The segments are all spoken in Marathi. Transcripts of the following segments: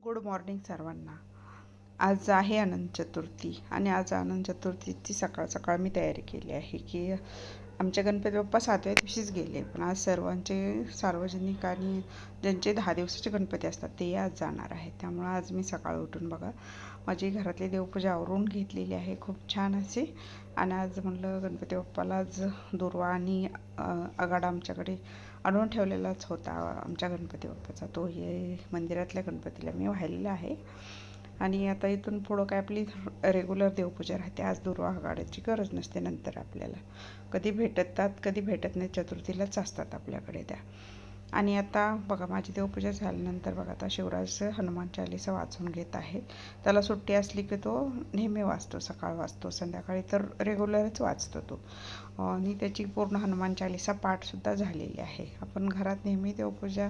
गुड मॉर्निंग सर्वांना। आज आहे अनंत चतुर्थी आणि आज अनंत चतुर्थीची सकाळ सकाळ मी तयारी केली आहे की आमच्या गणपती बाप्पा 7व्या दिवशीच गेले, पण आज सर्वांचे सार्वजनिक आणि ज्यांचे 10 दिवसाचे गणपती असतात ते आज जाणार आहेत. त्यामुळे आज मी सकाळ उठून बघा माझी घरातली देवपूजा आवरून घेतलेली आहे खूप छान असे. आणि आज म्हटलं गणपती बाप्पाला आज दुर्वा आणि आघाडा आमच्याकडे आणून ठेवलेलाच होता आमच्या गणपती बाप्पाचा, तो हे मंदिरातल्या गणपतीला मी वाहिलेला आहे. आणि आता इथून पुढं काय आपली रेग्युलर देवपूजा राहते. आज दुर्वा आघाड्याची गरज नसते, नंतर आपल्याला कधी भेटतात कधी भेटत नाही, चतुर्थीलाच असतात आपल्याकडे त्या. आणि आता बघा माझी देवपूजा झाल्यानंतर बघा आता शिवराज हनुमान चालीसा वाचून घेत आहे. त्याला सुट्टी असली की तो नेहमी वाचतो, सकाळ वाचतो, संध्याकाळी तर रेग्युलरच वाचतो तो. आणि त्याची पूर्ण हनुमान चालीसा पाठसुद्धा झालेली आहे. आपण घरात नेहमी देवपूजा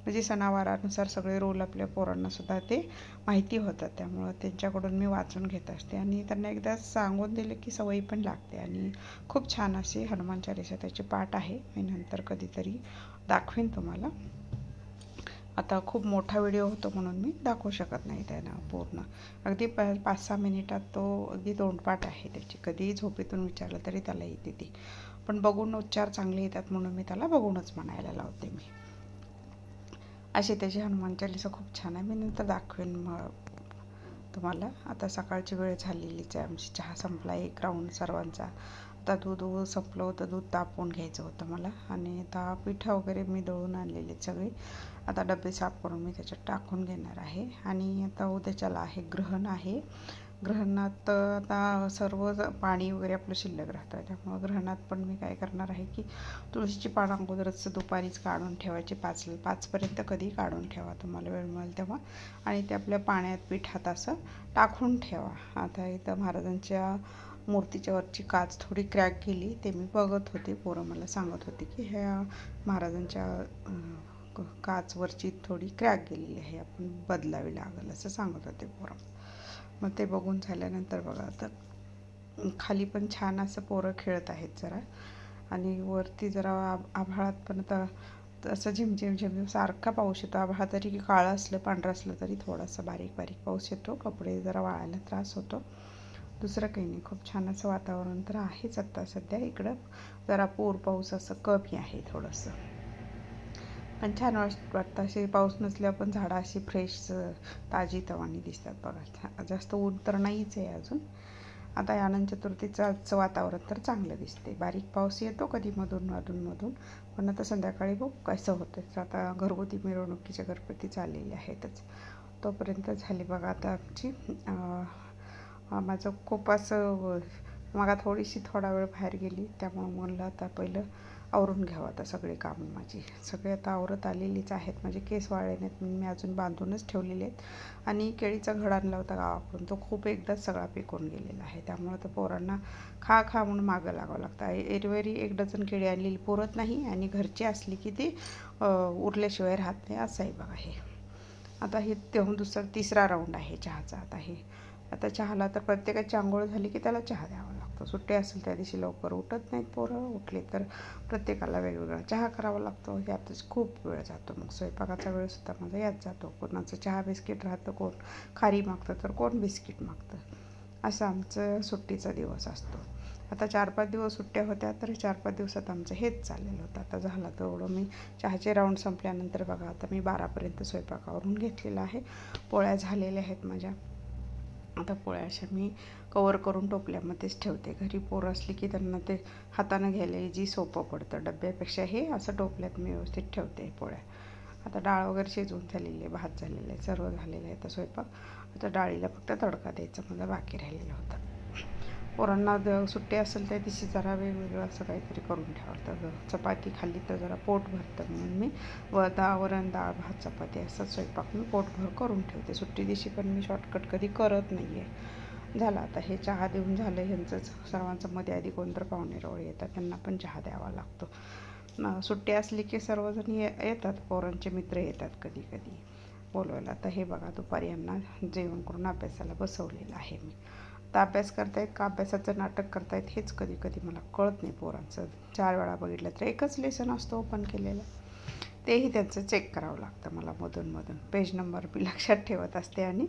म्हणजे सणावारानुसार सगळे रोल आपल्या पोरांनासुद्धा ते माहिती होतात, त्यामुळं त्यांच्याकडून मी वाचून घेत असते आणि त्यांना एकदा सांगून दिले की सवयी पण लागते. आणि खूप छान असे हनुमान चालीसा त्याची पाठ आहे. मी नंतर कधीतरी दाखवेन तुम्हाला. आता खूप मोठा व्हिडिओ होतो म्हणून मी दाखवू शकत नाही त्यांना पूर्ण. अगदी 5-6 मिनिटात तो अगदी तोंडपाठ आहे त्याची. कधीही झोपेतून विचारलं तरी त्याला येते ती, पण बघून उच्चार चांगले येतात म्हणून मी त्याला बघूनच म्हणायला लावते मी. अशी त्याची हनुमान चालीसा खूप छान आहे, मी नंतर दाखवेन तुम्हाला. आता सकाळची वेळ झालेलीच आहे, आमची चहा संपला एक राऊंड सर्वांचा. आता दूध संपलं होतं, दूध तापवून घ्यायचं होतं मला. आणि आता पिठं वगैरे मी दळून आणलेले सगळे. आता डबे साफ करून मी त्याच्यात टाकून घेणार आहे. आणि आता उद्याच्याला आहे ग्रहण आहे. ग्रहणात आता सर्व पाणी वगैरे आपलं शिल्लक राहतं, त्यामुळं ग्रहणात पण मी काय करणार आहे की तुळशीची पानं अगोदरच दुपारीच काढून ठेवायची. 5पर्यंत कधी काढून ठेवा, तुम्हाला वेळ मिळेल तेव्हा. आणि ते आपल्या पाण्यात पिठात असं टाकून ठेवा. आता इथं महाराजांच्या मूर्तीच्या वरची काच थोडी क्रॅक गेली, ते मी बघत होते. पोरं मला सांगत होते की ह्या महाराजांच्या काचवरची थोडी क्रॅक गेलेली आहे, आपण बदलावी लागेल असं सांगत होते पोरं. मग ते बघून झाल्यानंतर बघा आता खाली पण छान असं पोरं खेळत आहेत जरा. आणि वरती जरा आभाळात पण आता असं झिमझिम सारखा पाऊस येतो. आभाळ तरी काळं असलं पांढरं असलं तरी थोडासा बारीक बारीक पाऊस येतो, कपडे जरा वाळायला त्रास होतो. दुसरं काही नाही, खूप छान असं वातावरण तर आहेच आत्ता सध्या. इकडं जरा पाऊस असं कमी आहे थोडंसं, पण छान वाटतं. असे पाऊस नसल्यावर पण झाडं अशी फ्रेश ताजी तवानी दिसतात बघा. जास्त ऊन तर नाहीच आहे अजून. आता अनंत चतुर्थीचं आजचं वातावरण तर चांगलं दिसते. बारीक पाऊस येतो कधी मधून, पण आता संध्याकाळी बघ कसं होतं. आता घरगुती मिरवणुकीचे गणपती चाललेले आहेतच, तोपर्यंत झाली बघा आता आमची. माझं खूप असं मग थोडा वेळ बाहेर गेली, त्यामुळं म्हणलं आता पहिलं आवरून घ्यावं. आता सगळे कामं माझी सगळे आता आवरत आलेलीच आहेत. माझे केस वाळले नाहीत म्हणून मी अजून बांधूनच ठेवलेले आहेत. आणि केळीचा घड आणला होता गावाकडून, तो खूप एकदाच सगळा पिकून गेलेला आहे, त्यामुळं तर पोरांना खा म्हणून मागं लागावं लागतं. एरवेळी 1 डझन केळी आणलेली पुरत नाही, आणि घरची असली की ती उरल्याशिवाय राहत नाही, असं आहे बघा हे. आता हे तेव्हा तिसरा राऊंड आहे चहाचा. आता चहाला तर प्रत्येकाची आंघोळ झाली की त्याला चहा द्यावा लागतो. सुट्टी असेल त्या दिवशी लवकर उठत नाहीत पोरं, उठले तर प्रत्येकाला वेगवेगळा चहा करावा लागतो. यातच खूप वेळ जातो. मग स्वयंपाकाचा वेळसुद्धा माझा यात जातो. कोणाचं चहा बिस्किट राहतं, कोण खारी मागतं तर कोण बिस्किट मागतं, असं आमचं सुट्टीचा दिवस असतो. आता 4-5 दिवस सुट्ट्या होत्या, तर 4-5 दिवसात आमचं हेच चाललेलं होतं. आता झालं तेवढं मी चहाचे राऊंड संपल्यानंतर बघा आता मी 12पर्यंत स्वयंपाकावरून घेतलेला आहे. पोळ्या झालेल्या आहेत माझ्या. आता पोळ्या अशा मी कवर करून टोपल्यामध्येच ठेवते. घरी पोरं असली की त्यांना ते हातानं घ्यायला जी सोपं पडतं, डब्यापेक्षा हे असं टोपल्यात मी व्यवस्थित ठेवते पोळ्या. आता डाळ वगैरे शिजवून झालेली आहे, भात झालेलं आहे, सर्व झालेलं आहे. आता स्वयंपाक, आता डाळीला फक्त तडका द्यायचा मला बाकी राहिलेलं होतं. पोरांना सुट्टी असेल त्या दिवशी जरा वेगवेगळं असं काहीतरी करून ठेवतं. चपाती खाल्ली तर जरा पोट भरतं म्हणून मी वरण डाळ भात चपाती असं स्वयंपाक मी पोटभर करून ठेवते. सुट्टी दिवशी पण मी शॉर्टकट कधी करत नाही आहे. झालं आता हे चहा देऊन झालं ह्यांचंच. सर्वांचं मध्ये आधी कोणतं पाहुणेरावळे येतात, त्यांना पण चहा द्यावा लागतो. सुट्टी असली की सर्वजण येतात, पोरांचे मित्र येतात कधी कधी बोलवायला. आता हे बघा दुपारी यांना जेवण करून अभ्यासाला बसवलेलं आहे मी. आता अभ्यास करतायत का अभ्यासाचं नाटक करतायत हेच कधी कधी मला कळत नाही पोरांचं. 4 वेळा बघितलं तर एकच लेसन असतो ओपन केलेलं. तेही त्यांचं चेक करावं लागतं मला मधून पेज नंबर मी लक्षात ठेवत असते आणि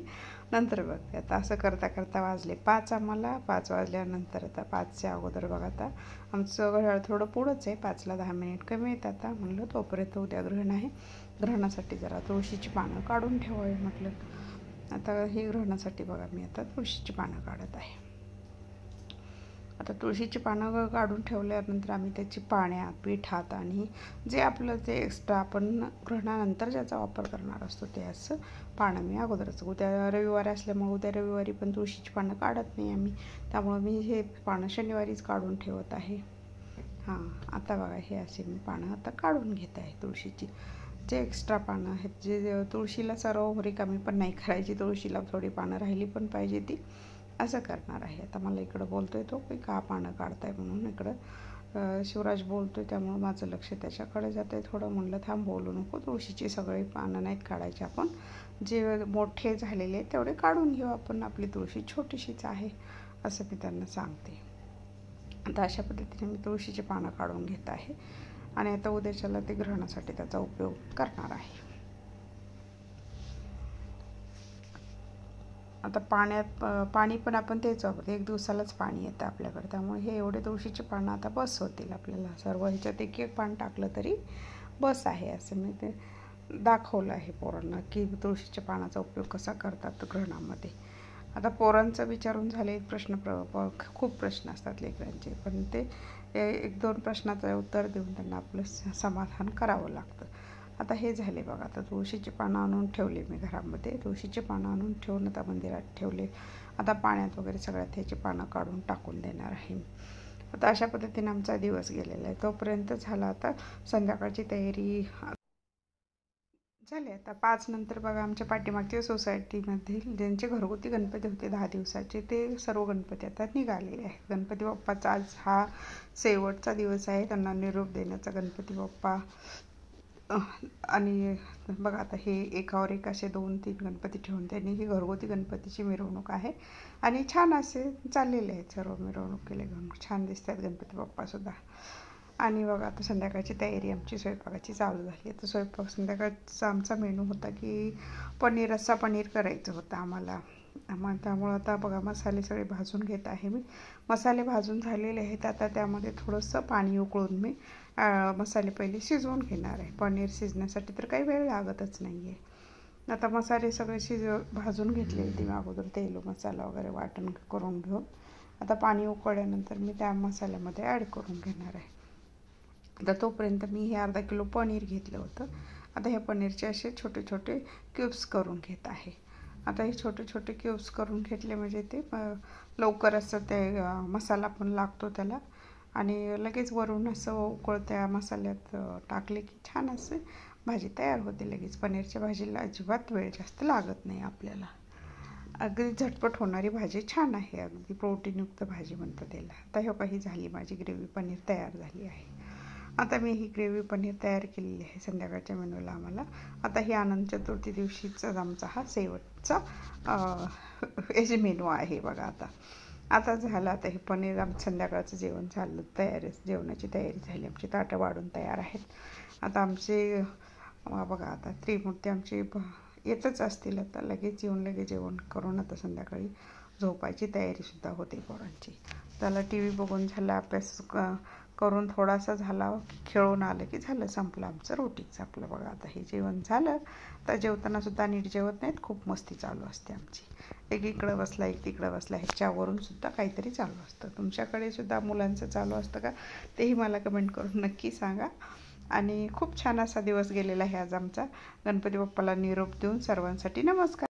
नंतर बघते. आता असं करता करता वाजले 5 आम्हाला. 5 वाजल्यानंतर आता 5च्या अगोदर बघा आता आमचं घड्याळ थोडं पुढंच आहे, 5ला 10 मिनिट कमी आहेत. आता म्हणलं तोपर्यंत उद्या ग्रहण आहे, ग्रहणासाठी जरा तुळशीची पानं काढून ठेवावी म्हटलं. आता ही ग्रहणासाठी बघा मी आता तुळशीची पानं काढत आहे. आता तुळशीची पानं काढून ठेवल्यानंतर आम्ही त्याची पाण्यात, पिठात आणि जे आपलं ते एक्स्ट्रा आपण ग्रहणानंतर ज्याचा वापर करणार असतो ते असं पानं मी अगोदरच, उद्या रविवारी असल्यामुळे उद्या रविवारी पण तुळशीची पानं काढत नाही आम्ही, त्यामुळं मी हे पानं शनिवारीच काढून ठेवत आहे. आता बघा हे असे मी पानं आता काढून घेत आहे तुळशीची. जे एक्स्ट्रा पानं आहेत, जे तुळशीला सर्व रिकामी पण नाही करायची, तुळशीला थोडी पानं राहिली पण पाहिजे ती, असं करणार आहे. आता मला इकडं बोलतोय तो की का पानं काढताय म्हणून, इकडं शिवराज बोलतोय त्यामुळं माझं लक्ष त्याच्याकडे जातं आहे थोडं. म्हणलं थांब बोलू नको, तुळशीची सगळी पानं नाहीत काढायची, आपण जे मोठे झालेले तेवढे काढून घेऊ आपण, आपली तुळशी छोटीशीच आहे असं मी त्यांना सांगते. आता अशा पद्धतीने मी तुळशीची पानं काढून घेत आहे आणि आता उद्याच्याला ते ग्रहणासाठी त्याचा उपयोग करणार आहे. आता पाणी पण आपण तेच वापरतो, 1 दिवसालाच पाणी येतं आपल्याकडे, त्यामुळे हे एवढे तुळशीचे पानं आता बस होतील आपल्याला. सर्व ह्याच्यात 1-1 पान टाकलं तरी बस आहे, असं मी ते दाखवलं आहे पोरांना की तुळशीच्या पानाचा उपयोग कसा करतात ग्रहणामध्ये. आता पोरांचं विचारून झाले प्रश्न, खूप प्रश्न असतात लेकरांचे, पण ते 1-2 प्रश्नाचं उत्तर देऊन त्यांना आपलं समाधान करावं लागतं. आता हे झाले बघा. आता तुळशीची पानं आणून ठेवले मी घरामध्ये, तुळशीची पानं आणून ठेवून आता मंदिरात ठेवले. आता पाण्यात वगैरे सगळ्यात ह्याची पानं काढून टाकून देणार आहे. आता अशा पद्धतीने आमचा दिवस गेलेला आहे. तोपर्यंत झाला आता संध्याकाळची तयारी झाली. आता 5 नंतर बघा आमच्या पाठीमागच्या सोसायटीमध्ये ज्यांचे घरगुती गणपती होते 10 दिवसाचे, ते सर्व गणपती आता निघालेले आहेत. गणपती बाप्पाचा आज हा शेवटचा दिवस आहे त्यांना निरोप देण्याचा गणपती बाप्पा. आणि बघा आता हे एकावर एक असे 2-3 गणपती ठेवून त्यांनी ही घरगुती गणपतीची मिरवणूक आहे आणि छान असे चाललेले आहेत सर्व मिरवणुकीला घेऊन, छान दिसतात गणपती बाप्पासुद्धा. आणि बघा आता संध्याकाळची तयारी आमची स्वयंपाकाची चालू झाली. आता स्वयंपाक संध्याकाळचा आमचा मेनू होता की रस्सा पनीर करायचं होतं आम्हाला. मग त्यामुळं आता बघा मसाले सगळे भाजून घेत आहे मी. मसाले भाजून झालेले आहेत. आता त्यामध्ये थोडंसं पाणी उकळून मी मसाले पहिले शिजवून घेणार आहे. पनीर शिजण्यासाठी तर काही वेळ लागतच नाही आहे. आता मसाले सगळे भाजून घेतले होते मी अगोदर, तेल मसाला वगैरे वाटण करून घेऊन. आता पाणी उकळल्यानंतर मी त्या मसाल्यामध्ये ॲड करून घेणार आहे. आता तोपर्यंत मी हे अर्धा किलो पनीर घेतलं होतं. आता हे पनीरचे असे छोटे छोटे क्यूब्स करून घेत आहे. आता हे छोटे छोटे क्यूब्स करून घेतले म्हणजे ते लवकर असं ते मसाला पण लागतो त्याला आणि लगेच वरून असं उकळत्या मसाल्यात टाकले की छान असे भाजी तयार होते लगेच. पनीरच्या भाजीला अजिबात वेळ जास्त लागत नाही आपल्याला, अगदी झटपट होणारी भाजी छान आहे, अगदी प्रोटीनयुक्त भाजी म्हणतात त्याला. आता हे काही झाली माझी ग्रेव्ही पनीर तयार झाली आहे. आता मी ही ग्रेव्ही पनीर तयार केलेली आहे संध्याकाळच्या मेनूला आम्हाला. आता ही अनंत चतुर्थी दिवशीचाच आमचा हा शेवटचा व्हेज मेनू आहे बघा. आता झालं. आता हे पनीर संध्याकाळचं जेवण झालं, जेवणाची तयारी झाली, आमची ताटं वाढून तयार आहेत. आता आमचे बघा आता त्रिमूर्ती आमची येतच असतील, आता लगेच येऊन लगेच जेवण करून आता संध्याकाळी झोपायची तयारीसुद्धा होते पोरांची. त्याला टी व्ही बघून झाला, अभ्यास करून थोडासा झाला, खेळून आलं की झालं, संपलं आमचं रुटीन आपलं बघा. आता हे जेवण झालं. तर जेवतानासुद्धा नीट जेवत नाहीत, खूप मस्ती चालू असते आमची. एक इकडं बसला एक तिकडं बसला, ह्याच्यावरून सुद्धा काहीतरी चालू असतं. तुमच्याकडे सुद्धा मुलांचं चालू असतं का तेही मला कमेंट करून नक्की सांगा. आणि खूप छान असा दिवस गेलेला आहे आज आमचा. गणपती बाप्पाला निरोप देऊन सर्वांसाठी नमस्कार.